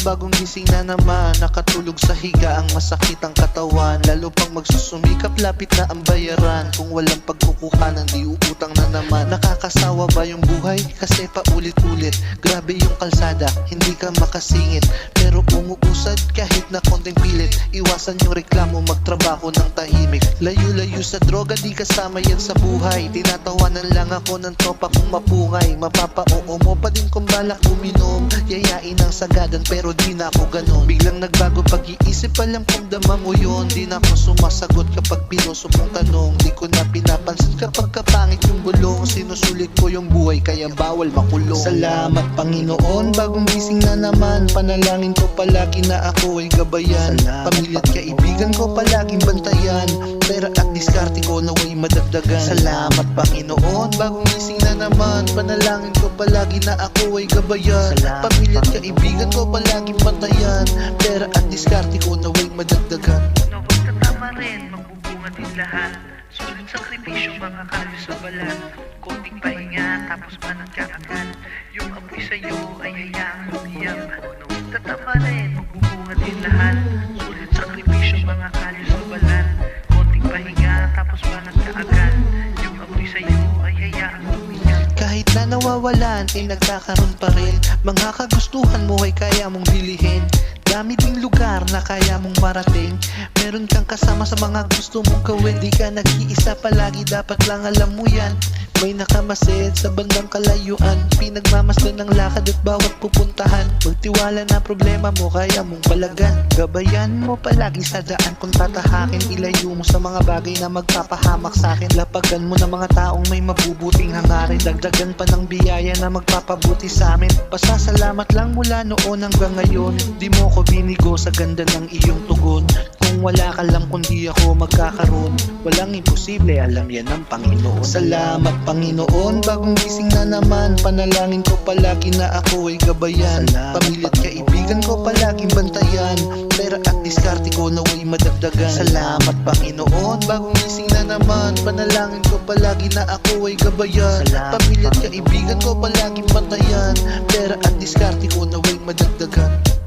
bagong gising na naman. Nakatulog sa higa, ang masakit ang katawan. Lalo pang magsusumikap, lapit na ang bayaran. Kung walang pagkukuhanan, di uutang na naman. Nakakasawa ba yung buhay? Kasi paulit-ulit. Grabe yung kalsada, hindi ka makasingit. Pero umuusad kahit na konting pilit. Iwasan yung reklamo, magtrabaho ng tahimik. Layo-layo sa droga, di kasama yan sa buhay. Tinatawanan lang ako ng tropa kong mapungay. Mapapa-oo mo pa din kung balak uminom. Yayain ang sagadan pero di na ako ganon. Biglang nagbago pag-iisip, alam kong dama mo yun. Di na ako sumasagot kapag pinuso mong tanong. Di ko na pinapansin kapag kapangit yung bulong. Sinusulit ko yung buhay kaya bawal makulong. Salamat Panginoon, bagong gising na naman. Panalangin ko palagi na ako ay gabayan. Pamilya at kaibigan ko palaging bantayan. Pera at diskarte ko naway madagdagan. Salamat Panginoon, bagong gising na naman. Panalangin ko palagi na ako ay gabayan. Pamilya at kaibigan ko palaging bantayan. Pera at diskarte ko naway madagdagan. Nawag tatama rin, magbubunga din lahat. Sulit sakripisyo mga kalyo sa balat. Konting pahinga tapos managkakan. Yung apoy sa'yo ay hayaang lumiyam. Nawag tatama rin, magbubunga din lahat. Sulit sakripisyo mga kalyo sa balat. Konting pahinga tapos managkakan. Yung apoy sa'yo ay hayaang lumiyam. Kahit na nawawalan, ay nagkakaroon pa rin. Mga kagustuhan mo ay kaya mong bilihin. Dami ding lugar na kaya mong marating. Meron kang kasama sa mga gusto mong gawin. Di ka nag-iisa palagi, dapat lang alam mo yan. May nakamasid sa bandang kalayuan. Pinagmamasdan ng lakad at bawat pupuntahan. Magtiwala na problema mo, kaya mong palagan. Gabayan mo palagi sa daan kung tatahakin. Ilayo mo sa mga bagay na magpapahamak sa akin. Lapagan mo ng mga taong may mabubuting hangarin. Dagdagan pa ng biyaya na magpapabuti sa amin. Pasasalamat lang mula noon hanggang ngayon. Di mo ko binigo sa ganda ng iyong tugon. Kung wala ka lang kundi ako magkakaroon. Walang imposible, alam yan ng Panginoon. Salamat Panginoon, bagong gising na naman. Panalangin ko palagi na ako ay gabayan. Pamilya at kaibigan ko palaging bantayan. Pera at diskarte ko naway madagdagan. Salamat Panginoon, bagong gising na naman. Panalangin ko palagi na ako ay gabayan. Pamilya at kaibigan ko palaging bantayan. Pera at diskarte ko naway madagdagan.